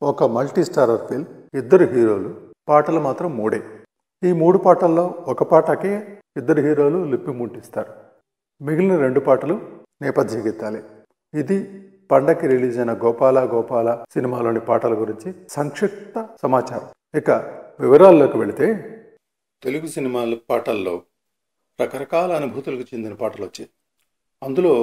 ఒక multi starrer film, ఇద్దరు హీరోలు, పాటలు మాత్రం మూడే. ఈ 3 పాటల్లో ఒక పాటకే ఇద్దరు హీరోలు లిప్పి ముట్టిస్తారు. మిగిలిన 2 పాటలు నేపథ్య గీతాలే. ఇది పండక్కి రిలీజ్ అయిన గోపాల గోపాల సినిమాలోని పాటల గురించి సంక్షిప్త సమాచారం. ఇక వివరాల్లోకి వెళితే, తెలుగు సినిమాల పాటల్లో రకరకాల అనుభూతులకు చెందిన పాటలు వచ్చాయి. అందులో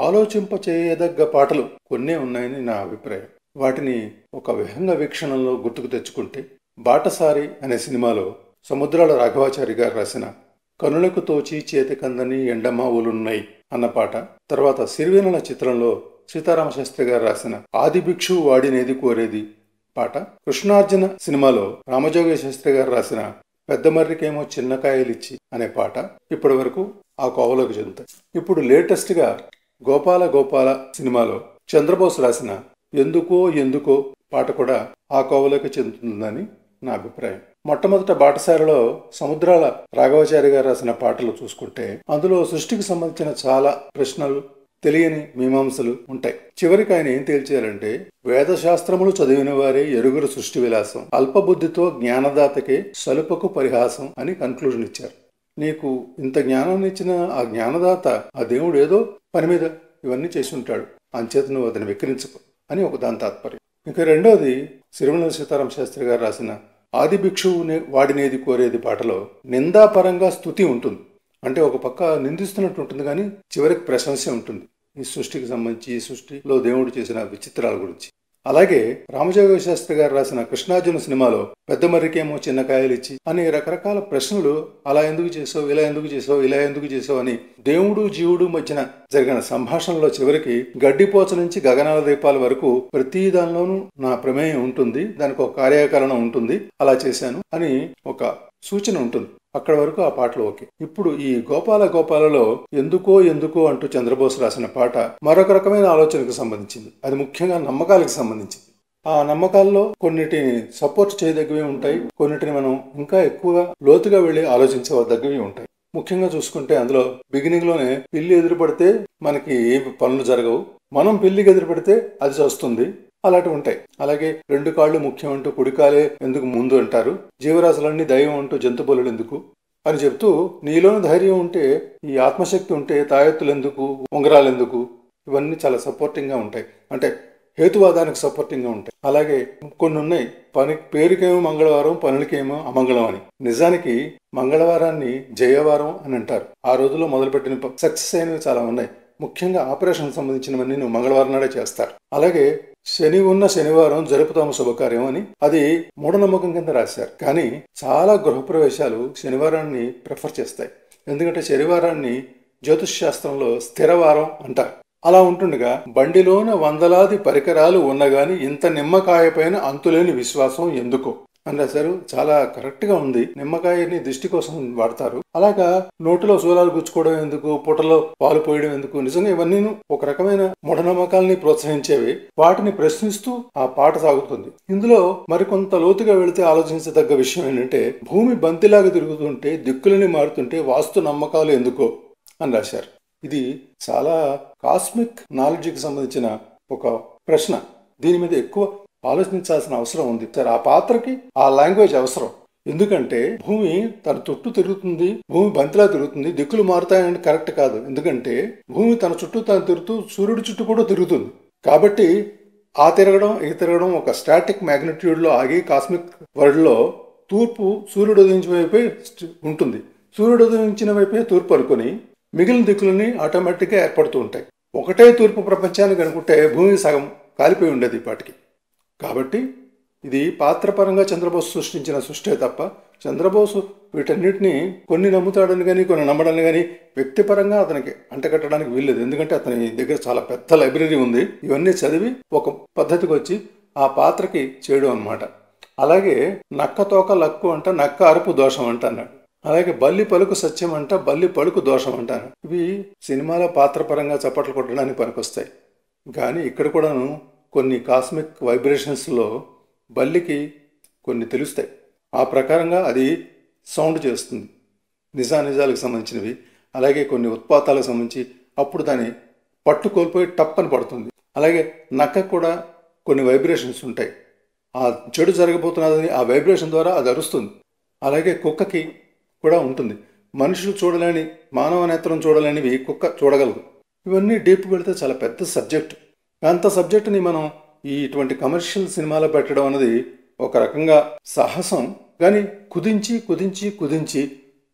ఆలోచింప చేయదగ్గ పాటలు కొన్నే ఉన్నాయని నా అభిప్రాయం. వాటిని ఒక విహంగ వీక్షణంలో గుర్తుకు తెచ్చుకుంటే, బాటసారి అనే సినిమాలో సముద్రాల రాఘవాచారి గారు రాసిన కనులకు తోచి చేతికందని ఎండమావులున్నాయి అన్న పాట, తర్వాత సిరివెన్నెల చిత్రంలో సీతారామశాస్త్రి గారు రాసిన ఆదిభిక్షు వాడినేది కోరేది పాట, కృష్ణార్జున సినిమాలో రామజోగయ్య శాస్త్రి గారు రాసిన పెద్దమర్రికేమో చిన్నకాయలిచ్చి అనే పాట ఇప్పటి వరకు ఆ కోవలోకి చెందుతాయి. ఇప్పుడు లేటెస్ట్ గా గోపాల గోపాల సినిమాలో చంద్రబోస్ రాసిన ఎందుకో ఎందుకో పాట కూడా ఆ కోవలోకి చెందుతుందని నా అభిప్రాయం. మొట్టమొదట బాటసారిలో సముద్రాల రాఘవాచారి గారు రాసిన పాటలు చూసుకుంటే, అందులో సృష్టికి సంబంధించిన చాలా ప్రశ్నలు, తెలియని మీమాంసలు ఉంటాయి. చివరికి ఆయన ఏం తేల్చారంటే, వేదశాస్త్రములు చదివిన వారే ఎరుగురు సృష్టి విలాసం, అల్పబుద్ధితో జ్ఞానదాతకే సలుపకు పరిహాసం అని కన్క్లూజన్ ఇచ్చారు. నీకు ఇంత జ్ఞానాన్ని ఇచ్చిన ఆ జ్ఞానదాత, ఆ దేవుడు ఏదో పని మీద ఇవన్నీ చేసి ఉంటాడు, అంచేత నువ్వు అతన్ని విక్రించుకో అని ఒక దాని తాత్పర్యం. ఇక రెండోది సిరివెన్నెల సీతారామశాస్త్రి గారు రాసిన ఆదిభిక్షువుని వాడినేది కోరేది పాటలో నిందాపరంగా స్తుతి ఉంటుంది. అంటే ఒక పక్క నిందిస్తున్నట్టు ఉంటుంది, కానీ చివరికి ప్రశంస ఉంటుంది ఈ సృష్టికి సంబంధించి, ఈ సృష్టిలో దేవుడు చేసిన విచిత్రాల గురించి. అలాగే రామజోగయ్య శాస్త్రి గారు రాసిన కృష్ణార్జున సినిమాలో పెద్దమర్రికేమో చిన్నకాయలిచ్చి అనే రకరకాల ప్రశ్నలు, అలా ఎందుకు చేసావు, ఇలా ఎందుకు చేసావు, ఇలా ఎందుకు చేసావు అని దేవుడు జీవుడు మధ్యన జరిగిన సంభాషణలో చివరికి గడ్డిపోచ నుంచి గగనాల దీపాల వరకు ప్రతి దానిలోనూ నా ప్రమేయం ఉంటుంది, దానికి ఒక కార్యకారణం ఉంటుంది, అలా చేశాను అని ఒక సూచన ఉంటుంది. అక్కడ వరకు ఆ పాటలు ఓకే. ఇప్పుడు ఈ గోపాల గోపాలలో ఎందుకో ఎందుకో అంటూ చంద్రబోస్ రాసిన పాట మరొక రకమైన ఆలోచనకు సంబంధించింది. అది ముఖ్యంగా నమ్మకాలకు సంబంధించింది. ఆ నమ్మకాల్లో కొన్నిటిని సపోర్ట్ చేయదగ్గవి ఉంటాయి, కొన్నిటిని మనం ఇంకా ఎక్కువగా లోతుగా వెళ్ళి ఆలోచించదగ్గవి ఉంటాయి. ముఖ్యంగా చూసుకుంటే, అందులో బిగినింగ్ లోనే పిల్లి ఎదురుపడితే మనకి ఏ పనులు జరగవు, మనం పిల్లికి ఎదురుపడితే అది వస్తుంది, అలాంటివి ఉంటాయి. అలాగే 2 కాళ్ళు ముఖ్యం అంటూ కుడికాలే ఎందుకు ముందు అంటారు, జీవరాశులన్నీ దైవం అంటూ జంతుబలులు ఎందుకు అని చెప్తూ, నీలోని ధైర్యం ఉంటే, ఈ ఆత్మశక్తి ఉంటే తాయెత్తులు ఎందుకు, ఉంగరాలు ఎందుకు, ఇవన్నీ చాలా సపోర్టింగ్ గా ఉంటాయి. అంటే హేతువాదానికి సపోర్టింగ్ గా ఉంటాయి. అలాగే కొన్ని ఉన్నాయి, పని పేరుకేమో మంగళవారం, పనులకేమో అమంగళం అని. నిజానికి మంగళవారాన్ని జయవారం అని అంటారు. ఆ రోజుల్లో మొదలుపెట్టిన సక్సెస్ అయినవి చాలా ఉన్నాయి. ముఖ్యంగా ఆపరేషన్ సంబంధించినవన్నీ నువ్వు మంగళవారం నాడే చేస్తారు. అలాగే శని ఉన్న శనివారం జరుపుతాము శుభకార్యం అని, అది మూఢనమ్మకం కింద రాశారు. కానీ చాలా గృహప్రవేశాలు శనివారాన్ని ప్రిఫర్ చేస్తాయి. ఎందుకంటే శనివారాన్ని జ్యోతిష్ శాస్త్రంలో స్థిరవారం అంటారు. అలా ఉంటుండగా బండిలోన వందలాది పరికరాలు ఉన్నగాని ఇంత నిమ్మకాయ పైన అంతులేని విశ్వాసం ఎందుకో అని రాశారు. చాలా కరెక్ట్ గా ఉంది. నిమ్మకాయని దిష్టి కోసం వాడతారు. అలాగా నోటిలో శూలాలు గుచ్చుకోవడం ఎందుకు, పుటలో పాలు పోయడం ఎందుకు, నిజంగా ఇవన్నీ ఒక రకమైన మూఢనమ్మకాలని ప్రోత్సహించేవి. వాటిని ప్రశ్నిస్తూ ఆ పాట సాగుతుంది. ఇందులో మరికొంత లోతుగా వెళితే ఆలోచించదగ్గ విషయం ఏంటంటే, భూమి బంతిలాగా తిరుగుతుంటే, దిక్కులని మారుతుంటే వాస్తు నమ్మకాలు ఎందుకో అని రాశారు. ఇది చాలా కాస్మిక్ నాలెడ్జ్కి సంబంధించిన ఒక ప్రశ్న. దీని మీద ఎక్కువ ఆలోచించాల్సిన అవసరం ఉంది. సరే, ఆ పాత్రకి ఆ లాంగ్వేజ్ అవసరం. ఎందుకంటే భూమి తన చుట్టూ తిరుగుతుంది, భూమి బంతిలా తిరుగుతుంది, దిక్కులు మారుతాయని కరెక్ట్ కాదు. ఎందుకంటే భూమి తన చుట్టూ తను తిరుగుతూ సూర్యుడి చుట్టూ కూడా తిరుగుతుంది. కాబట్టి ఆ తిరగడం ఈ తిరగడం ఒక స్టాటిక్ మ్యాగ్నిట్యూడ్ లో ఆగి, కాస్మిక్ వరల్డ్ లో తూర్పు సూర్యుడు ఉదయించిన వైపే ఉంటుంది. సూర్యుడు ఉదయించిన వైపే తూర్పు అనుకుని మిగిలిన దిక్కులని ఆటోమేటిక్గా ఏర్పడుతూ ఉంటాయి. ఒకటే తూర్పు ప్రపంచానికి అనుకుంటే భూమి సగం కాలిపోయి ఉండేది ఇప్పటికి. కాబట్టి ఇది పాత్రపరంగా చంద్రబోస్ సృష్టించిన సృష్టే తప్ప, చంద్రబోసు వీటన్నిటిని కొన్ని నమ్ముతాడని కానీ కొన్ని నమ్మడాన్ని కానీ వ్యక్తిపరంగా అతనికి అంటకట్టడానికి వీల్లేదు. ఎందుకంటే అతని దగ్గర చాలా పెద్ద లైబ్రరీ ఉంది. ఇవన్నీ చదివి ఒక పద్ధతికి వచ్చి ఆ పాత్రకి చేయడం అన్నమాట. అలాగే నక్క తోక లక్కు అంట, నక్క అరుపు దోషం అంట అన్నాడు. అలాగే బల్లి పలుకు సత్యం అంట, బల్లి పలుకు దోషం అంటాను. ఇవి సినిమాల పాత్రపరంగా చప్పట్లు కొట్టడానికి పనికొస్తాయి. కానీ ఇక్కడ కూడాను కొన్ని కాస్మిక్ వైబ్రేషన్స్లో బల్లికి కొన్ని తెలుస్తాయి. ఆ ప్రకారంగా అది సౌండ్ చేస్తుంది, నిజానికి సంబంధించినవి. అలాగే కొన్ని ఉత్పాతాలకు సంబంధించి అప్పుడు దాన్ని పట్టు కోల్పోయి టప్ అని పడుతుంది. అలాగే నక్క కూడా కొన్ని వైబ్రేషన్స్ ఉంటాయి. ఆ చెడు జరగబోతున్నదని ఆ వైబ్రేషన్ ద్వారా అది అరుస్తుంది. అలాగే కుక్కకి కూడా ఉంటుంది. మనుషులు చూడలేని, మానవ నేత్రం చూడలేనివి కుక్క చూడగలదు. ఇవన్నీ డీప్ వెళితే చాలా పెద్ద సబ్జెక్ట్. అంత సబ్జెక్టుని మనం ఇటువంటి కమర్షియల్ సినిమాలో పెట్టడం అనేది ఒక రకంగా సాహసం. కానీ కుదించి కుదించి కుదించి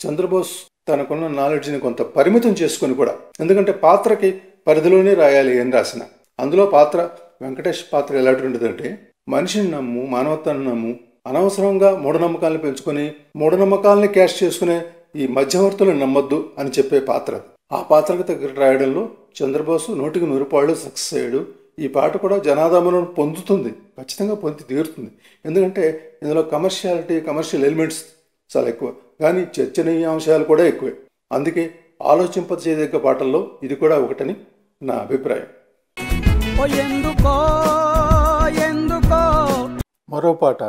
చంద్రబోస్ తనకున్న నాలెడ్జ్ని కొంత పరిమితం చేసుకొని కూడా, ఎందుకంటే పాత్రకి పరిధిలోనే రాయాలి ఏం రాసిన. అందులో పాత్ర వెంకటేష్ పాత్ర ఎలాంటిదంటే, మనిషిని నమ్ము, మానవత్వాన్ని నమ్ము, అనవసరంగా మూఢనమ్మకాలను పెంచుకొని మూఢనమ్మకాలని క్యాష్ చేసుకునే ఈ మధ్యవర్తులను నమ్మొద్దు అని చెప్పే పాత్ర. ఆ పాత్రకు తగ్గట్టు రాయడంలో చంద్రబోసు 100% సక్సెస్ అయ్యాడు. ఈ పాట కూడా జనాదరణను పొందుతుంది, ఖచ్చితంగా పొంది తీరుతుంది. ఎందుకంటే ఇందులో కమర్షియల్ ఎలిమెంట్స్ చాలా ఎక్కువ, కానీ చర్చనీయాంశాలు కూడా ఎక్కువే. అందుకే ఆలోచింపచేయదగ్గ పాటల్లో ఇది కూడా ఒకటని నా అభిప్రాయం. మరో పాట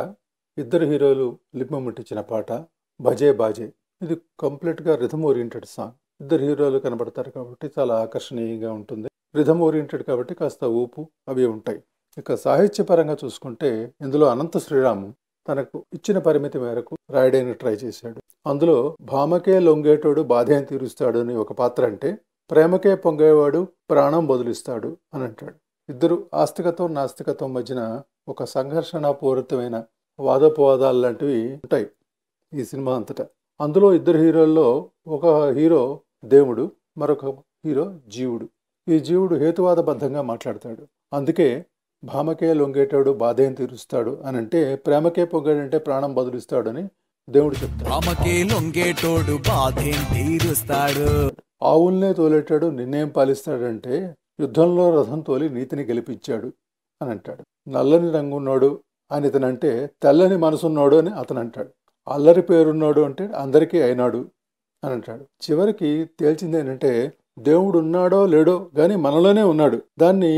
ఇద్దరు హీరోలు లిప్ ముట్టించిన పాట బజే బాజే. ఇది కంప్లీట్గా రిథమ్ ఓరియంటెడ్ సాంగ్. ఇద్దరు హీరోలు కనబడతారు కాబట్టి చాలా ఆకర్షణీయంగా ఉంటుంది. రిథమ్ ఓరియంటెడ్ కాబట్టి కాస్త ఊపు అవి ఉంటాయి. ఇక సాహిత్యపరంగా చూసుకుంటే ఇందులో అనంత శ్రీరాము తనకు ఇచ్చిన పరిమితి మేరకు రాయడానికి ట్రై చేశాడు. అందులో భామకే లొంగేటోడు బాధేం తీరుస్తాడు అని ఒక పాత్ర అంటే, ప్రేమకే పొంగేవాడు ప్రాణం బదులిస్తాడు అని అంటాడు. ఇద్దరు ఆస్తికత్వం నాస్తికత్వం మధ్యన ఒక సంఘర్షణపూరితమైన వాదోపవాదాలు లాంటివి ఉంటాయి ఈ సినిమా అంతటా. అందులో ఇద్దరు హీరోల్లో ఒక హీరో దేవుడు, మరొక హీరో జీవుడు. ఈ జీవుడు హేతువాదబద్ధంగా మాట్లాడతాడు. అందుకే భామకే లొంగేటాడు బాధేం తీరుస్తాడు అని అంటే, ప్రేమకే పొంగాడంటే ప్రాణం బదులిస్తాడు అని దేవుడు చెప్తాడు. ఆవుల్నే తోలేటాడు నిన్నేం పాలిస్తాడంటే, యుద్ధంలో రథం తోలి నీతిని గెలిపించాడు అని అంటాడు. నల్లని రంగున్నాడు అని ఇతనంటే, తెల్లని మనసున్నాడు అని అతను అంటాడు. అల్లరి పేరున్నాడు అంటే అందరికీ అయినాడు అని అంటాడు. చివరికి తేల్చింది ఏంటంటే, దేవుడు ఉన్నాడో లేడో కానీ మనలోనే ఉన్నాడు. దాన్ని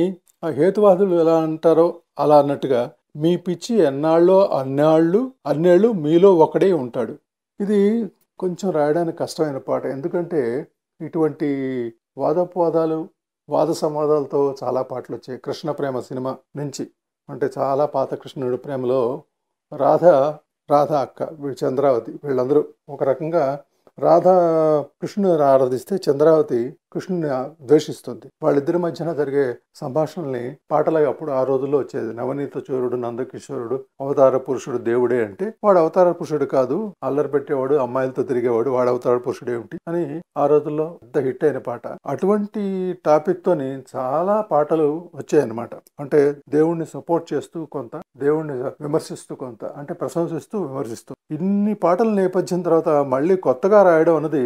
ఆ హేతువాదులు ఎలా అంటారో అలా అన్నట్టుగా, మీ పిచ్చి ఎన్నాళ్ళో అన్నేళ్ళు మీలో ఒకడే ఉంటాడు. ఇది కొంచెం రాయడానికి కష్టమైన పాట. ఎందుకంటే ఇటువంటి వాదోపవాదాలు, వాద సంవాదాలతో చాలా పాటలు వచ్చాయి. కృష్ణ ప్రేమ సినిమా నుంచి, అంటే చాలా పాత కృష్ణుడి ప్రేమలో రాధ అక్క, చంద్రావతి, వీళ్ళందరూ ఒక రకంగా రాధ కృష్ణుని ఆరాధిస్తే చంద్రావతి కృష్ణుని ద్వేషిస్తుంది. వాళ్ళిద్దరి మధ్యన జరిగే సంభాషణల్ని పాటలాగా అప్పుడు ఆ రోజుల్లో వచ్చేది. నవనీత చోరుడు, నందకిషోరుడు, అవతార పురుషుడు దేవుడే అంటే, వాడు అవతార పురుషుడు కాదు, అల్లరి పెట్టేవాడు, అమ్మాయిలతో తిరిగేవాడు, వాడు అవతార పురుషుడు ఏమిటి అని ఆ రోజుల్లో పెద్ద హిట్ అయిన పాట. అటువంటి టాపిక్ తోని చాలా పాటలు వచ్చాయన్నమాట. అంటే దేవుణ్ణి సపోర్ట్ చేస్తూ కొంత, దేవుణ్ణి విమర్శిస్తూ కొంత, అంటే ప్రశంసిస్తూ విమర్శిస్తూ. ఇన్ని పాటల నేపథ్యం తర్వాత మళ్ళీ కొత్తగా రాయడం అన్నది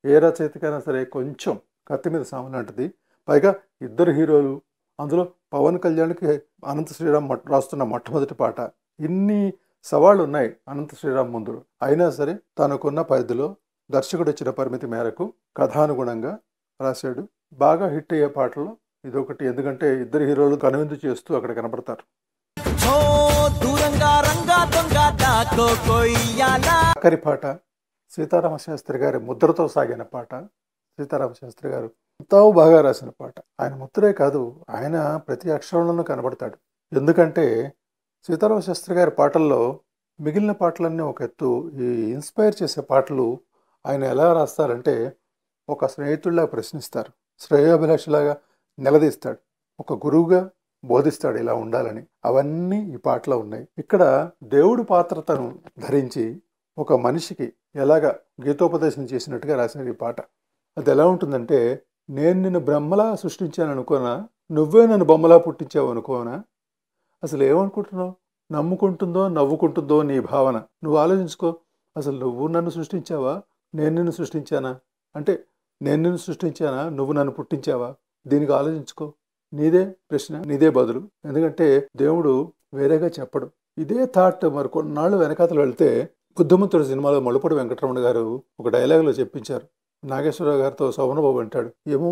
ఏ రచయితకైనా సరే కొంచెం కత్తి మీద సాము లాంటిది. పైగా ఇద్దరు హీరోలు, అందులో పవన్ కళ్యాణ్కి అనంత శ్రీరామ్ రాస్తున్న మొట్టమొదటి పాట. ఇన్ని సవాళ్ళు ఉన్నాయి అనంత శ్రీరామ్ ముందు. అయినా సరే తనకున్న పరిధిలో దర్శకుడు ఇచ్చిన పరిమితి మేరకు కథానుగుణంగా రాశాడు. బాగా హిట్ అయ్యే పాటలు ఇదొకటి. ఎందుకంటే ఇద్దరు హీరోలు కనువిందు చేస్తూ అక్కడ కనపడతారు. ఆఖరి పాట సీతారామశాస్త్రి గారి ముద్రతో సాగిన పాట. సీతారామశాస్త్రి గారు ఎంతో బాగా రాసిన పాట. ఆయన ముద్రే కాదు, ఆయన ప్రతి అక్షరంలోనూ కనబడతాడు. ఎందుకంటే సీతారామశాస్త్రి గారి పాటల్లో మిగిలిన పాటలన్నీ ఒక ఎత్తు, ఈ ఇన్స్పైర్ చేసే పాటలు ఆయన ఎలా రాస్తారంటే, ఒక స్నేహితుడిలా ప్రశ్నిస్తారు, శ్రేయోభిలాషిలాగా నిలదీస్తాడు, ఒక గురువుగా బోధిస్తాడు ఇలా ఉండాలని. అవన్నీ ఈ పాటలో ఉన్నాయి. ఇక్కడ దేవుడు పాత్రతను ధరించి ఒక మనిషికి ఎలాగా గీతోపదేశం చేసినట్టుగా రాసిన ఈ పాట. అది ఎలా ఉంటుందంటే, నేను నిన్ను బ్రహ్మలా సృష్టించాను అనుకోనా, నువ్వే నన్ను బొమ్మలా పుట్టించావు అనుకోనా, అసలు ఏమనుకుంటున్నావు, నమ్ముకుంటుందో నవ్వుకుంటుందో నీ భావన, నువ్వు ఆలోచించుకో. అసలు నువ్వు నన్ను సృష్టించావా, నేను నిన్ను సృష్టించానా, అంటే నేను నిన్ను సృష్టించానా, నువ్వు నన్ను పుట్టించావా, దీనికి ఆలోచించుకో. నీదే ప్రశ్న, నీదే బదులు. ఎందుకంటే దేవుడు వేరేగా చెప్పడు. ఇదే థాట్ మరి కొన్నాళ్ళు వెనకాతలు వెళ్తే బుద్ధమంతుడు సినిమాలో మలుపూడి వెంకటరమణ గారు ఒక డైలాగులో చెప్పించారు. నాగేశ్వరరావు గారితో శోభనబాబు అంటాడు, ఏమో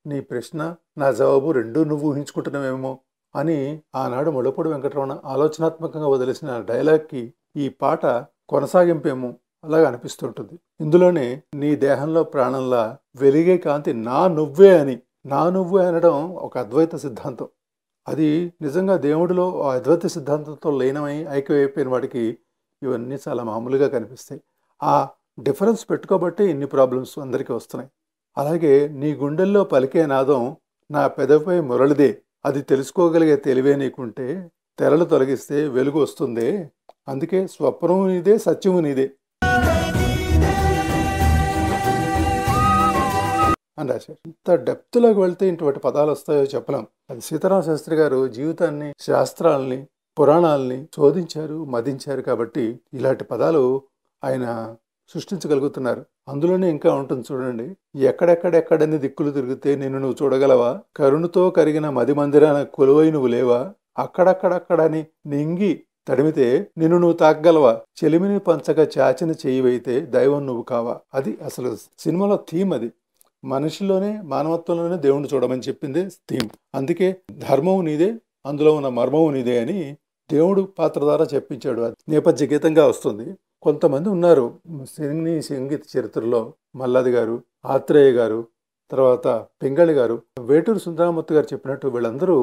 నీ ప్రశ్న నా జవాబు రెండూ నువ్వు ఊహించుకుంటున్నావేమో అని ఆనాడు మలుపూడి వెంకటరమణ ఆలోచనాత్మకంగా వదిలేసిన డైలాగ్కి ఈ పాట కొనసాగింపేమో అలాగా అనిపిస్తుంటుంది. ఇందులోనే నీ దేహంలో ప్రాణంలా వెలిగే కాంతి నా నువ్వే అని, నా నువ్వే అనడం ఒక అద్వైత సిద్ధాంతం. అది నిజంగా దేవుడిలో ఆ అద్వైత సిద్ధాంతంతో లీనమై ఐక్యమైపోయిన వాడికి ఇవన్నీ చాలా మామూలుగా కనిపిస్తాయి. ఆ డిఫరెన్స్ పెట్టుకోబట్టి ఇన్ని ప్రాబ్లమ్స్ అందరికీ వస్తున్నాయి. అలాగే నీ గుండెల్లో పలికే నాదం నా పెదవిపై మురళిదే, అది తెలుసుకోగలిగే తెలివే నీకుంటే తెరలు తొలగిస్తే వెలుగు వస్తుందే, అందుకే స్వప్నము నీదే సత్యము నీదే అని రాశారు. ఇంత డెప్త్లోకి వెళ్తే ఇటువంటి పదాలు వస్తాయో చెప్పలేం. అది సీతారామ శాస్త్రి గారు జీవితాన్ని, శాస్త్రాలని, పురాణాలని శోధించారు, మదించారు కాబట్టి ఇలాంటి పదాలు ఆయన సృష్టించగలుగుతున్నారు. అందులోనే ఇంకా ఉంటుంది చూడండి, ఎక్కడెక్కడెక్కడని దిక్కులు తిరిగితే నిన్ను నువ్వు చూడగలవా, కరుణతో కరిగిన మది మందిరాన కొలువై నువ్వు లేవా, అక్కడక్కడక్కడని నింగి తడిమితే నిన్ను నువ్వు తాకగలవా, చెలిమిని పంచగా చాచిన చెయ్యివైతే దైవం నువ్వు కావా. అది అసలు సినిమాలో థీమ్. అది మనిషిలోనే, మానవత్వంలోనే దేవుణ్ణి చూడమని చెప్పింది థీమ్. అందుకే ధర్మం నీదే, అందులో ఉన్న మర్మం నీదే అని దేవుడు పాత్ర ద్వారా చెప్పించాడు. అది నేపథ్య గీతంగా వస్తుంది. కొంతమంది ఉన్నారు సినీ సంగీత చరిత్రలో, మల్లాది గారు, ఆత్రేయ గారు, తర్వాత పింగళి గారు, వేటూరు సుందరమూర్తి గారు చెప్పినట్టు వీళ్ళందరూ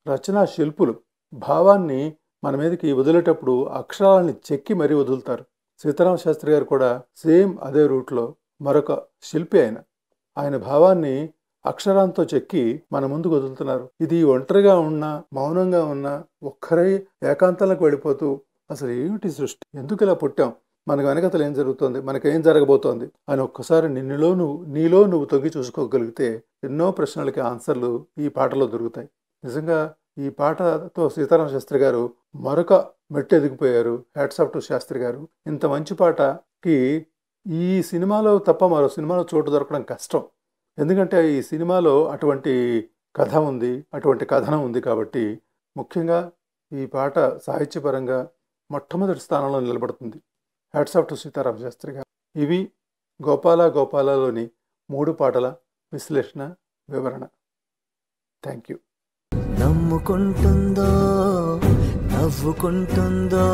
రచనా శిల్పులు. భావాన్ని మన మీదకి వదిలేటప్పుడు అక్షరాలని చెక్కి మరీ వదులుతారు. సీతారామ శాస్త్రి గారు కూడా సేమ్ అదే రూట్లో మరొక శిల్పి. ఆయన భావాన్ని అక్షరాంతో చెక్కి మన ముందుకు వదులుతున్నారు. ఇది ఒంటరిగా ఉన్నా, మౌనంగా ఉన్నా, ఒక్కరై ఏకాంతాలకు వెళ్ళిపోతూ అసలు ఏమిటి సృష్టి, ఎందుకు ఇలా పుట్టాం, మనకు వెనకతలు ఏం జరుగుతుంది, మనకేం జరగబోతోంది అని ఒక్కసారి నీలో నువ్వు తొంగి చూసుకోగలిగితే ఎన్నో ప్రశ్నలకి ఆన్సర్లు ఈ పాటలో దొరుకుతాయి. నిజంగా ఈ పాటతో సీతారామ శాస్త్రి గారు మరొక మెట్టు ఎదిగిపోయారు. హ్యాట్స్ ఆఫ్ టు శాస్త్రి గారు. ఇంత మంచి పాటకి ఈ సినిమాలో తప్ప మరో సినిమాలో చోటు దొరకడం కష్టం. ఎందుకంటే ఈ సినిమాలో అటువంటి కథ ఉంది, అటువంటి కథనం ఉంది. కాబట్టి ముఖ్యంగా ఈ పాట సాహిత్యపరంగా మొట్టమొదటి స్థానంలో నిలబడుతుంది. Hats off to Sitarama Sastri గారు. ఇవి గోపాలలోని 3 పాటల విశ్లేషణ, వివరణ. Thank you. నమ్ముకుంటుందో నవ్వుకుంటుందో